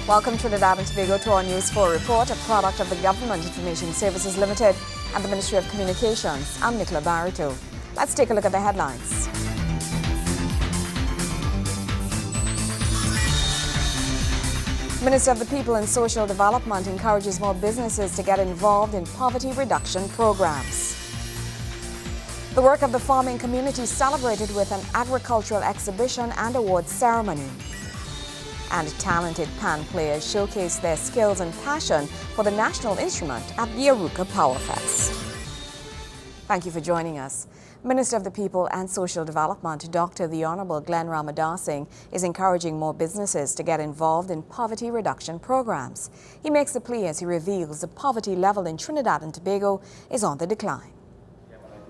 Welcome Trinidad and Tobago to our News 4 report, a product of the Government Information Services Limited and the Ministry of Communications. I'm Nicola Barito. Let's take a look at the headlines. Minister of the People and Social Development encourages more businesses to get involved in poverty reduction programs. The work of the farming community celebrated with an agricultural exhibition and awards ceremony. And talented pan players showcased their skills and passion for the national instrument at the Aruca Power Fest. Thank you for joining us. Minister of the People and Social Development, Dr. the Honorable Glenn Ramadasing, is encouraging more businesses to get involved in poverty reduction programs. He makes the plea as he reveals the poverty level in Trinidad and Tobago is on the decline.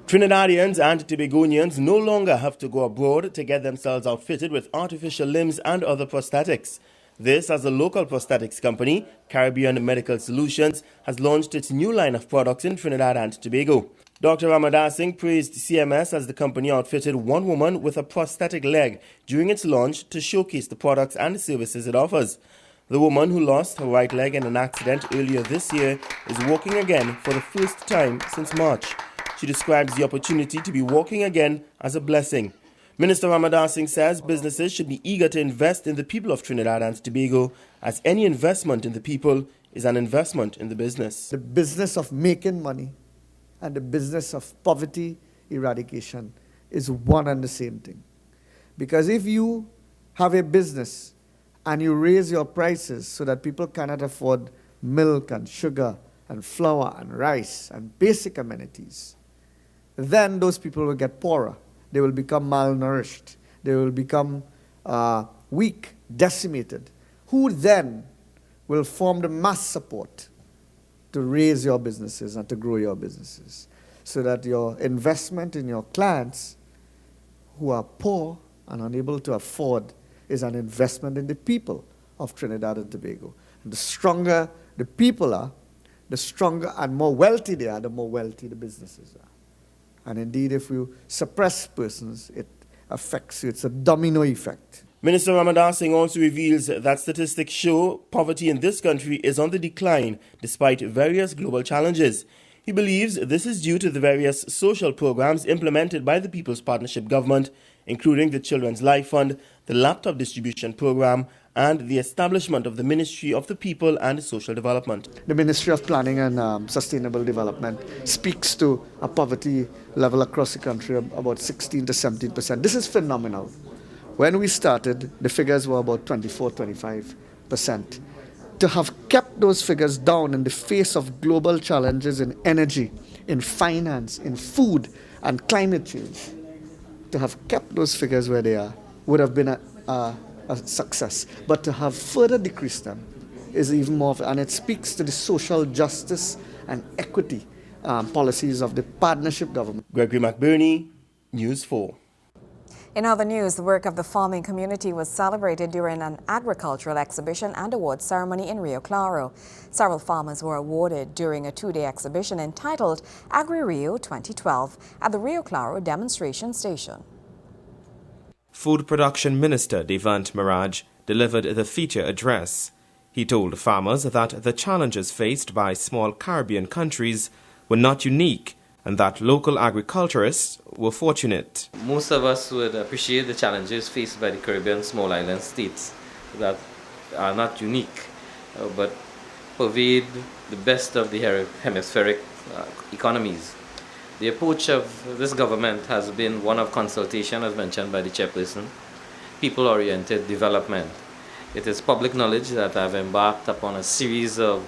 Trinidadians and Tobagonians no longer have to go abroad to get themselves outfitted with artificial limbs and other prosthetics. This as the local prosthetics company, Caribbean Medical Solutions, has launched its new line of products in Trinidad and Tobago. Dr. Ramadasing praised CMS as the company outfitted one woman with a prosthetic leg during its launch to showcase the products and services it offers. The woman who lost her right leg in an accident earlier this year is walking again for the first time since March. She describes the opportunity to be walking again as a blessing. Minister Ramadasing says businesses should be eager to invest in the people of Trinidad and Tobago, as any investment in the people is an investment in the business. The business of making money and the business of poverty eradication is one and the same thing. Because if you have a business and you raise your prices so that people cannot afford milk and sugar and flour and rice and basic amenities, then those people will get poorer. They will become malnourished. They will become weak, decimated. Who then will form the mass support to raise your businesses and to grow your businesses so that your investment in your clients who are poor and unable to afford is an investment in the people of Trinidad and Tobago. And the stronger the people are, the stronger and more wealthy they are, the more wealthy the businesses are. And indeed, if you suppress persons, it affects you. It's a domino effect. Minister Ramadasing also reveals that statistics show poverty in this country is on the decline despite various global challenges. He believes this is due to the various social programs implemented by the People's Partnership Government, including the Children's Life Fund, the Laptop Distribution Program, and the establishment of the Ministry of the People and Social Development. The Ministry of Planning and Sustainable Development speaks to a poverty level across the country of about 16 to 17%. This is phenomenal. When we started, the figures were about 24-25%. To have kept those figures down in the face of global challenges in energy, in finance, in food, and climate change, to have kept those figures where they are would have been a success. But to have further decreased them is even more, and it speaks to the social justice and equity policies of the partnership government. Gregory McBurney, News 4. In other news, the work of the farming community was celebrated during an agricultural exhibition and awards ceremony in Rio Claro. Several farmers were awarded during a two-day exhibition entitled Agri-Rio 2012 at the Rio Claro demonstration station. Food Production Minister Devant Miraj delivered the feature address. He told farmers that the challenges faced by small Caribbean countries were not unique and that local agriculturists were fortunate. Most of us would appreciate the challenges faced by the Caribbean small island states that are not unique, but pervade the best of the hemispheric economies. The approach of this government has been one of consultation, as mentioned by the chairperson, people-oriented development. It is public knowledge that I've embarked upon a series of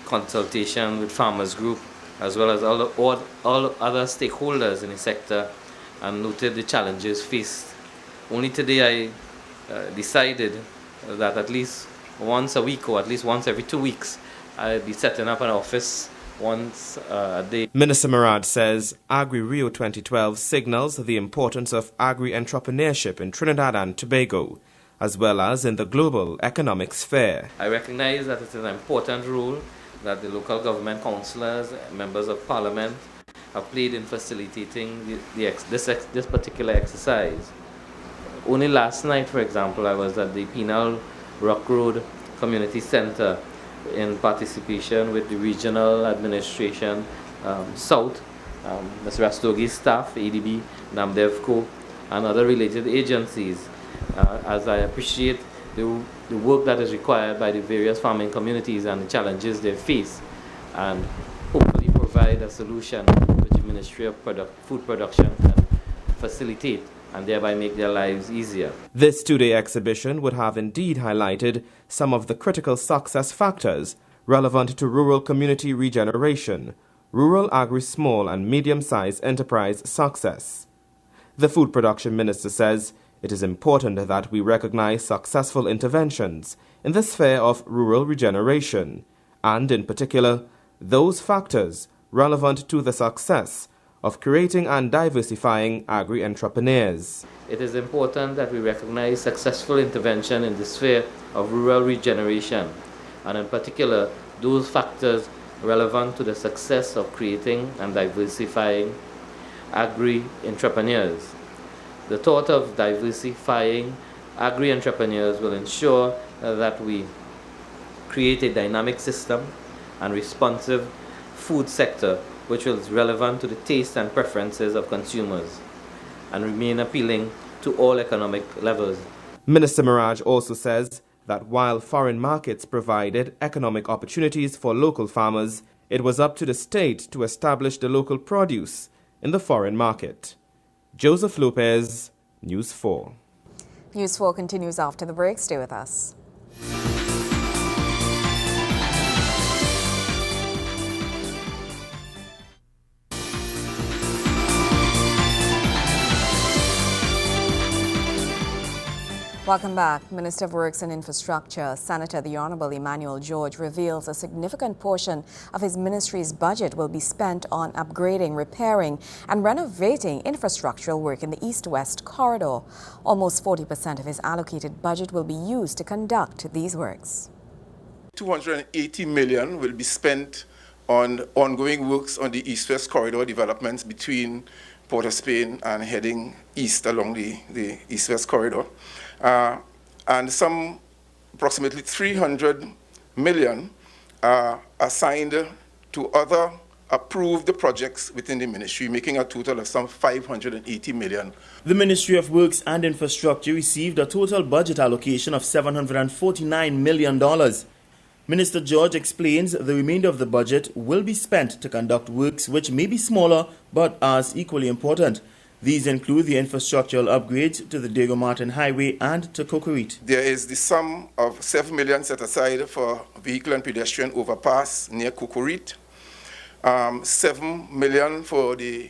consultation with farmers group as well as all other stakeholders in the sector and noted the challenges faced. Only today I decided that at least once a week or at least once every 2 weeks I'll be setting up an office once a day. Minister Miraj says Agri-Rio 2012 signals the importance of agri-entrepreneurship in Trinidad and Tobago, as well as in the global economic sphere. I recognize that it's an important role that the local government councillors, members of parliament have played in facilitating this particular exercise. Only last night, for example, I was at the Penal Rock Road community center in participation with the regional administration South, Mr. Rastogi's staff, ADB, NAMDEVCO, and other related agencies, as I appreciate the work that is required by the various farming communities and the challenges they face, and hopefully provide a solution which the Ministry of Food Production can facilitate and thereby make their lives easier. This two-day exhibition would have indeed highlighted some of the critical success factors relevant to rural community regeneration, rural agri-small and medium-sized enterprise success. The Food Production Minister says it is important that we recognize successful interventions in the sphere of rural regeneration, and in particular, those factors relevant to the success of creating and diversifying agri-entrepreneurs. It is important that we recognize successful intervention in the sphere of rural regeneration, and in particular, those factors relevant to the success of creating and diversifying agri-entrepreneurs. The thought of diversifying agri-entrepreneurs will ensure that we create a dynamic system and responsive food sector which is relevant to the taste and preferences of consumers and remain appealing to all economic levels. Minister Mirage also says that while foreign markets provided economic opportunities for local farmers, it was up to the state to establish the local produce in the foreign market. Joseph Lopez, News 4. News 4 continues after the break. Stay with us. Welcome back. Minister of Works and Infrastructure, Senator the Honorable Emmanuel George, reveals a significant portion of his ministry's budget will be spent on upgrading, repairing and renovating infrastructural work in the East-West corridor. Almost 40% of his allocated budget will be used to conduct these works. 280 million will be spent on ongoing works on the East-West corridor developments between Port of Spain and heading east along the East-West corridor. And some approximately 300 million are assigned to other approved projects within the ministry, making a total of some 580 million. The Ministry of Works and Infrastructure received a total budget allocation of $749 million. Minister George explains the remainder of the budget will be spent to conduct works which may be smaller but as equally important. These include the infrastructural upgrades to the Diego Martin Highway and to Cocorite. There is the sum of 7 million set aside for vehicle and pedestrian overpass near Cocorite, 7 million for the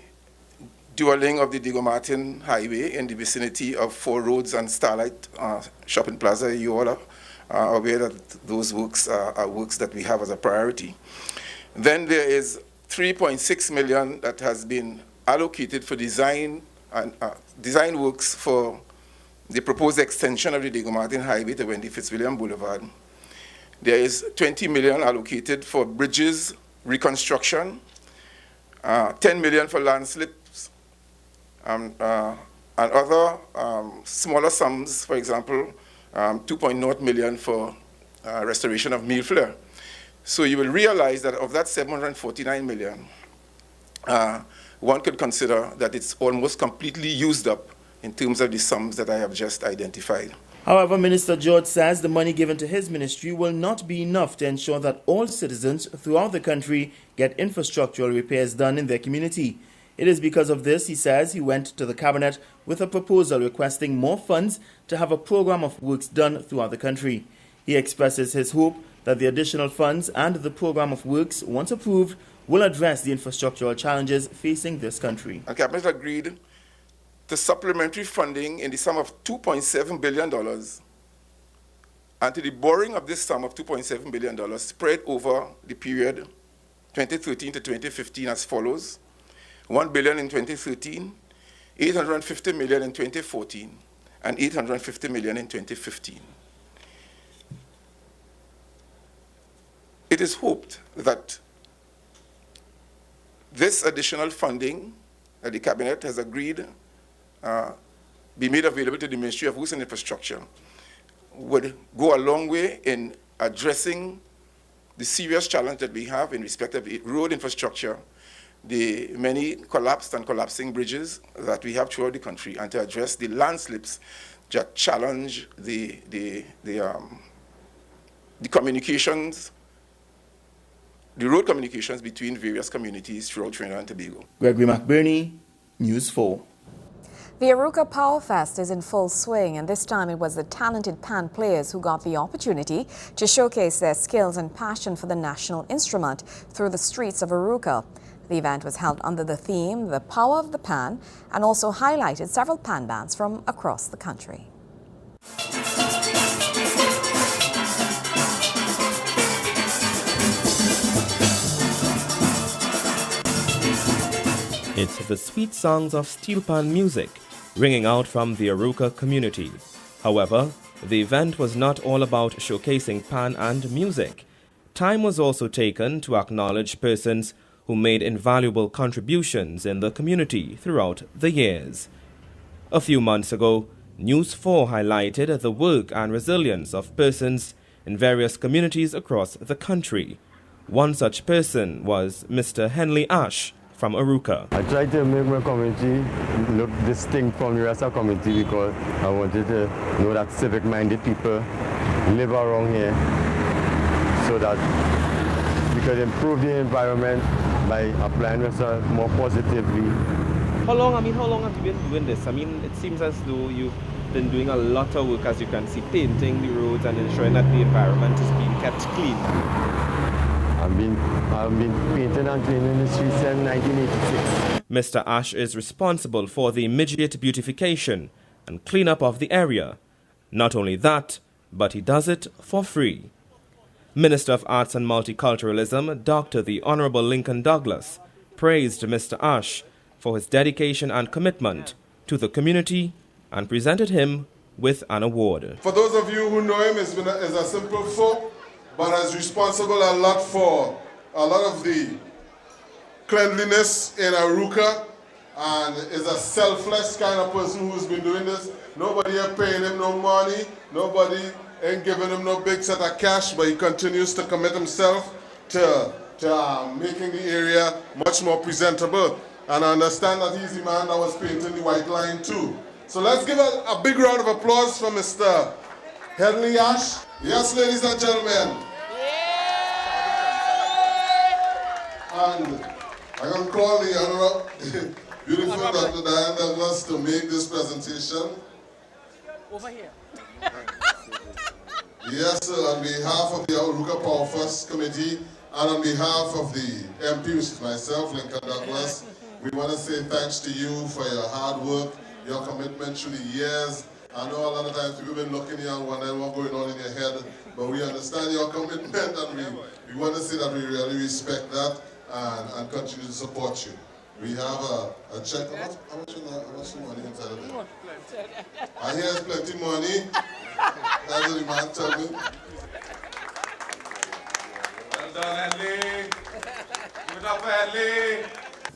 dualing of the Diego Martin Highway in the vicinity of Four Roads and Starlight Shopping Plaza. You all are aware that those works are works that we have as a priority. Then there is 3.6 million that has been allocated for design works for the proposed extension of the Diego Martin Highway to Wendy Fitzwilliam Boulevard. There is 20 million allocated for bridges reconstruction, 10 million for landslips, and other smaller sums, for example, 2.0 million for restoration of Mille Fleurs. So you will realize that of that 749 million, one could consider that it's almost completely used up in terms of the sums that I have just identified. However, Minister George says the money given to his ministry will not be enough to ensure that all citizens throughout the country get infrastructural repairs done in their community. It is because of this, he says, he went to the Cabinet with a proposal requesting more funds to have a program of works done throughout the country. He expresses his hope that the additional funds and the program of works, once approved, will address the infrastructural challenges facing this country. The Cabinet agreed to supplementary funding in the sum of $2.7 billion and to the borrowing of this sum of $2.7 billion spread over the period 2013 to 2015 as follows: $1 billion in 2013, $850 million in 2014, and $850 million in 2015. It is hoped that this additional funding that the Cabinet has agreed be made available to the Ministry of Works and Infrastructure would go a long way in addressing the serious challenge that we have in respect of road infrastructure, the many collapsed and collapsing bridges that we have throughout the country, and to address the landslips that challenge the communications, the road communications between various communities throughout Trinidad and Tobago. Gregory McBurney, News 4. The Aruka Power Fest is in full swing, and this time it was the talented Pan players who got the opportunity to showcase their skills and passion for the national instrument through the streets of Aruka. The event was held under the theme, The Power of the Pan, and also highlighted several pan bands from across the country. It's the sweet songs of steel pan music ringing out from the Aruka community. However, the event was not all about showcasing pan and music. Time was also taken to acknowledge persons who made invaluable contributions in the community throughout the years. A few months ago, News 4 highlighted the work and resilience of persons in various communities across the country. One such person was Mr. Henley Ash from Aruka. I tried to make my community look distinct from the rest of the community because I wanted to know that civic-minded people live around here so that we could improve the environment by applying ourselves more positively. How long have you been doing this? It seems as though you've been doing a lot of work, as you can see, painting the roads and ensuring that the environment is being kept clean. I've been painting and cleaning the streets since 1986. Mr. Ash is responsible for the immediate beautification and cleanup of the area. Not only that, but he does it for free. Minister of Arts and Multiculturalism, Dr. the Honorable Lincoln Douglas, praised Mr. Ash for his dedication and commitment to the community and presented him with an award. For those of you who know him as a simple folk, but as responsible a lot for a lot of the cleanliness in Aruka, and is a selfless kind of person who's been doing this. Nobody ain't paying him no money, nobody ain't giving him no big set of cash, but he continues to commit himself to making the area much more presentable. And I understand that he's the man that was painting the White Line too. So let's give a big round of applause for Mr. Henley Ash. Yes, ladies and gentlemen. And I'm going to call the Honorable beautiful Dr. Diane Douglas to make this presentation. Over here. Yes, sir, on behalf of the Aruka Power Fest Committee and on behalf of the MP, which is myself, Lincoln Douglas, we want to say thanks to you for your hard work, your commitment through the years. I know a lot of times people have been looking here and wondering what's going on in your head, but we understand your commitment and we want to say that we really respect that and continue to support you. We have a check. How much money inside of it? I hear there's plenty money. That's what the man told me. Well done, Henley. Good up, Henley.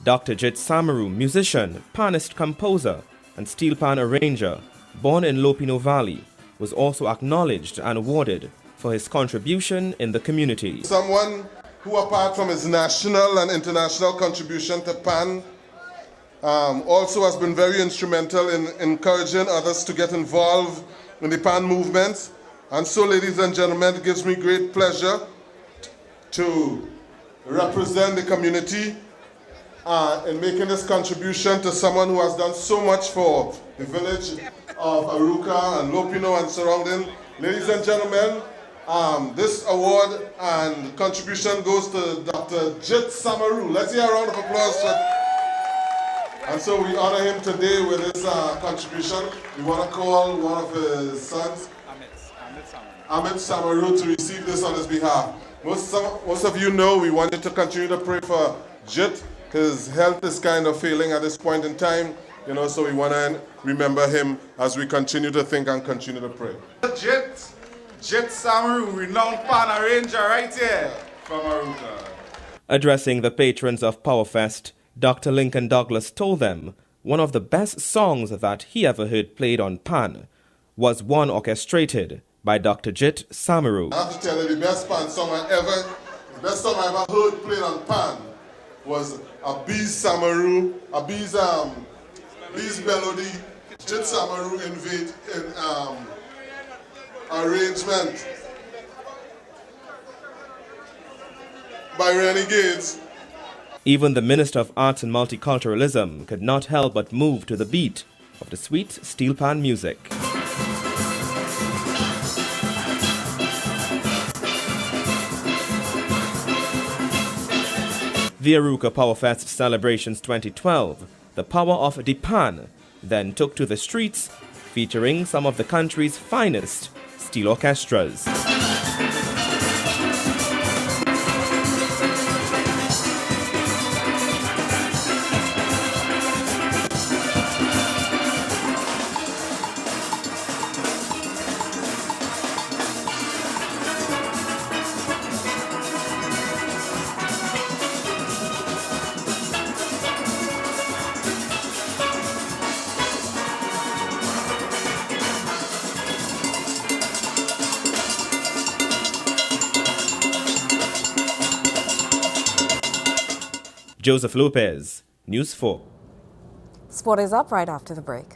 Dr. Jit Samaru, musician, panist composer, and steel pan arranger, born in Lopino Valley, was also acknowledged and awarded for his contribution in the community. Someone who, apart from his national and international contribution to pan, also has been very instrumental in encouraging others to get involved in the pan movement. And so, ladies and gentlemen, it gives me great pleasure to represent the community in making this contribution to someone who has done so much for the village of Aruka and Lopino and surrounding. Ladies and gentlemen, this award and contribution goes to Dr. Jit Samaru. Let's hear a round of applause. And so we honor him today with this contribution. We want to call one of his sons, Amit Samaru, to receive this on his behalf. Most of you know we wanted to continue to pray for Jit. His health is kind of failing at this point in time, so we want to remember him as we continue to think and continue to pray. Jit Samaru, renowned pan arranger right here from Aruka. Addressing the patrons of PowerFest, Dr. Lincoln Douglas told them one of the best songs that he ever heard played on pan was one orchestrated by Dr. Jit Samaru. I have to tell you, the best song I ever heard played on pan was a Bees Samaru, Bees melody, Jit Samaru arrangement by Renegades. Even the Minister of Arts and Multiculturalism could not help but move to the beat of the sweet steel pan music. The Arouca Powerfest Celebrations 2012, the power of the pan, then took to the streets, featuring some of the country's finest steel orchestras. Joseph Lopez, News 4. Sport is up right after the break.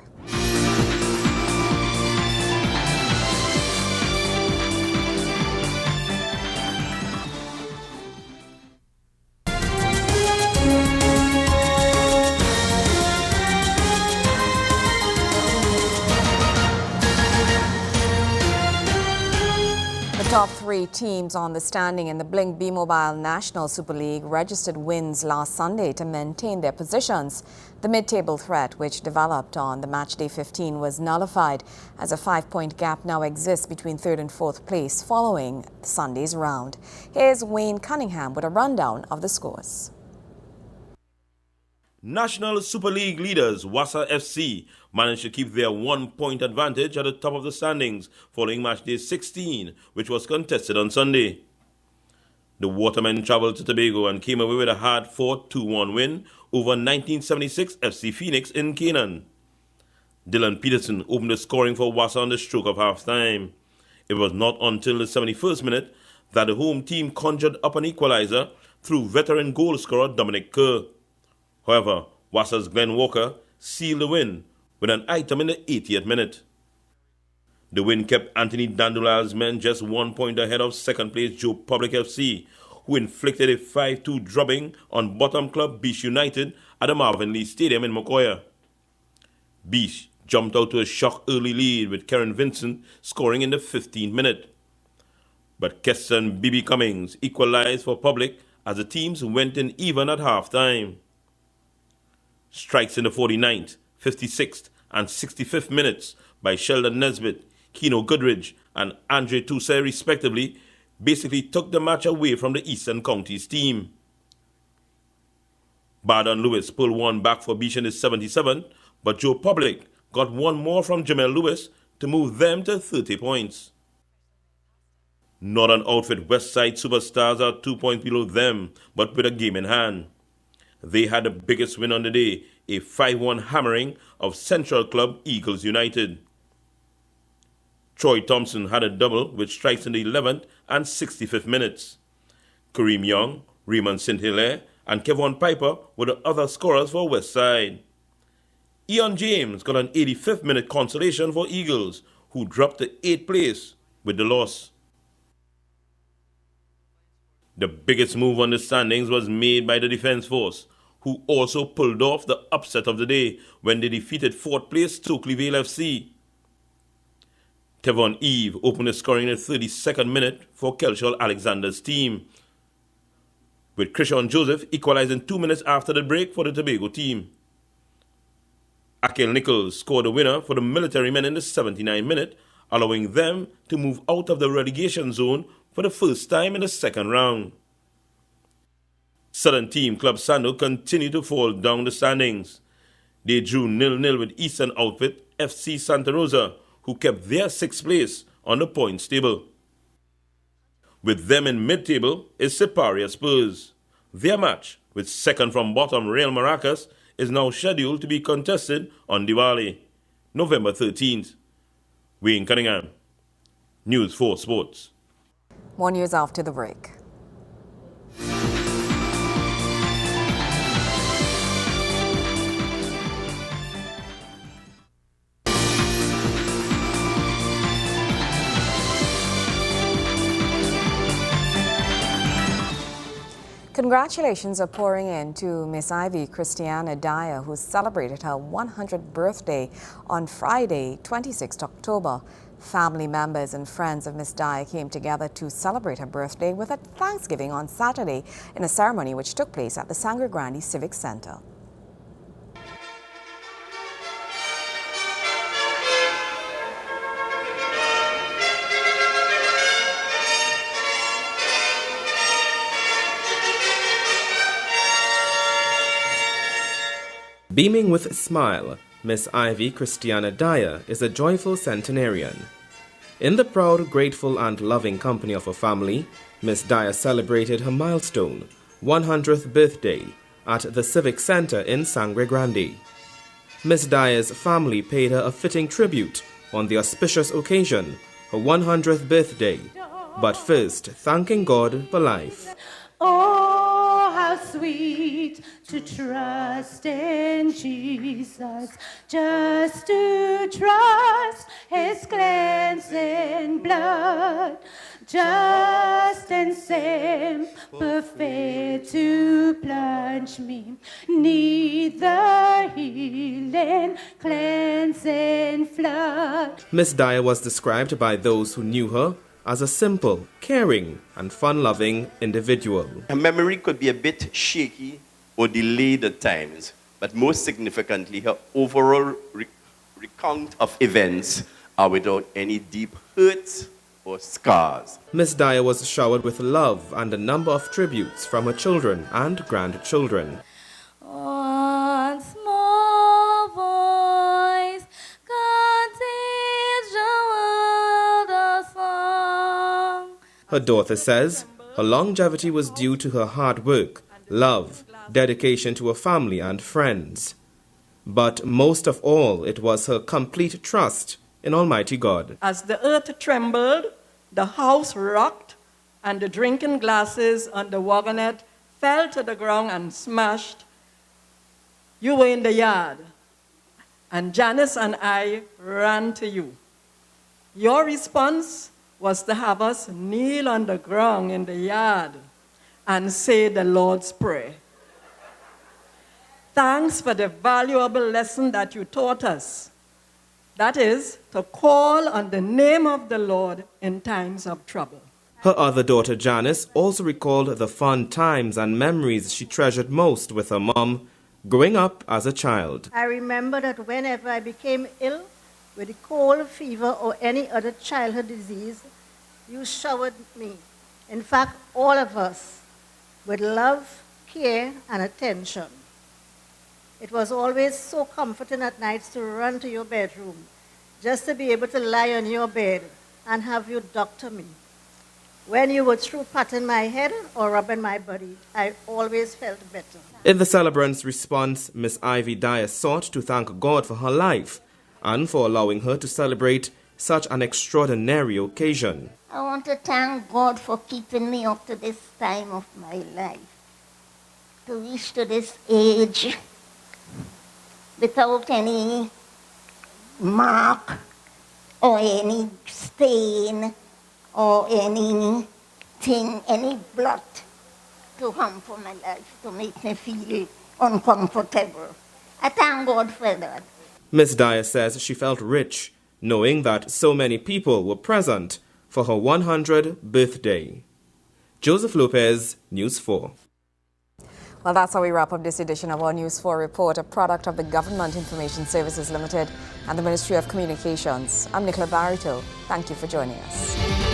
The top three teams on the standing in the Blink B-Mobile National Super League registered wins last Sunday to maintain their positions. The mid-table threat, which developed on the matchday 15, was nullified as a 5-point gap now exists between third and fourth place following Sunday's round. Here's Wayne Cunningham with a rundown of the scores. National Super League leaders Wassa FC managed to keep their 1-point advantage at the top of the standings following matchday 16, which was contested on Sunday. The Watermen travelled to Tobago and came away with a hard-fought 2-1 win over 1976 FC Phoenix in Canaan. Dylan Peterson opened the scoring for Wassa on the stroke of half-time. It was not until the 71st minute that the home team conjured up an equaliser through veteran goal scorer Dominic Kerr. However, Wassa's Glenn Walker sealed the win with an item in the 80th minute. The win kept Anthony Dandula's men just 1 point ahead of second-place Joe Public FC, who inflicted a 5-2 drubbing on bottom club Beach United at the Marvin Lee Stadium in Mokoya. Beach jumped out to a shock early lead with Karen Vincent scoring in the 15th minute. But Keston Bibi Cummings equalized for Public as the teams went in even at half-time. Strikes in the 49th, 56th and 65th minutes by Sheldon Nesbitt, Keno Goodridge and Andre Toussey respectively basically took the match away from the Eastern Counties team. Bardon Lewis pulled one back for Beach in the 77th, but Joe Public got one more from Jamel Lewis to move them to 30 points. Northern outfit Westside Superstars are 2 points below them, but with a game in hand. They had the biggest win on the day, a 5-1 hammering of Central Club Eagles United. Troy Thompson had a double with strikes in the 11th and 65th minutes. Kareem Young, Raymond St. Hilaire and Kevon Piper were the other scorers for Westside. Ian James got an 85th minute consolation for Eagles, who dropped to 8th place with the loss. The biggest move on the standings was made by the Defence Force, who also pulled off the upset of the day when they defeated 4th place Stokely Vale FC. Tevon Eve opened the scoring in the 32nd minute for Kelshall Alexander's team, with Krishan Joseph equalizing 2 minutes after the break for the Tobago team. Akel Nichols scored the winner for the Military Men in the 79th minute, allowing them to move out of the relegation zone for the first time in the second round. Southern team Club Sando continued to fall down the standings. They drew 0-0 with Eastern outfit FC Santa Rosa, who kept their 6th place on the points table. With them in mid-table is Siparia Spurs. Their match, with second from bottom Real Maracas, is now scheduled to be contested on Diwali, November 13th. Wayne Cunningham, News 4 Sports. More news after the break. Congratulations are pouring in to Miss Ivy Christiana Dyer, who celebrated her 100th birthday on Friday, 26th October. Family members and friends of Miss Dyer came together to celebrate her birthday with a Thanksgiving on Saturday in a ceremony which took place at the Sangre Grande Civic Center. Beaming with a smile, Miss Ivy Christiana Dyer is a joyful centenarian. In the proud, grateful and loving company of her family, Miss Dyer celebrated her milestone, 100th birthday, at the Civic Center in Sangre Grande. Miss Dyer's family paid her a fitting tribute on the auspicious occasion, her 100th birthday, but first thanking God for life. Oh, how sweet to trust in Jesus, just to trust His cleansing blood, just and simple faith to plunge me neath the healing, cleansing flood. Miss Dyer was described by those who knew her as a simple, caring, and fun-loving individual. Her memory could be a bit shaky or delayed at times, but most significantly, her overall recount of events are without any deep hurts or scars. Miss Dyer was showered with love and a number of tributes from her children and grandchildren. One small voice can teach the world a song. Her daughter says her longevity was due to her hard work, love, dedication to her family and friends. But most of all, it was her complete trust in Almighty God. As the earth trembled, the house rocked, and the drinking glasses on the wagonette fell to the ground and smashed, you were in the yard, and Janice and I ran to you. Your response was to have us kneel on the ground in the yard and say the Lord's Prayer. Thanks for the valuable lesson that you taught us. That is, to call on the name of the Lord in times of trouble. Her other daughter Janice also recalled the fun times and memories she treasured most with her mom growing up as a child. I remember that whenever I became ill with a cold, fever, or any other childhood disease, you showered me, in fact, all of us, with love, care, and attention. It was always so comforting at nights to run to your bedroom, just to be able to lie on your bed and have you doctor me. When you were through patting my head or rubbing my body, I always felt better. In the celebrant's response, Miss Ivy Dyer sought to thank God for her life and for allowing her to celebrate such an extraordinary occasion. I want to thank God for keeping me up to this time of my life, to reach to this age without any mark or any stain or anything, any blood to harmful my life, to make me feel uncomfortable. I thank God for that. Miss Dyer says she felt rich, knowing that so many people were present for her 100th birthday. Joseph Lopez, News 4. Well, that's how we wrap up this edition of our News 4 report, a product of the Government Information Services Limited and the Ministry of Communications. I'm Nicola Barito. Thank you for joining us.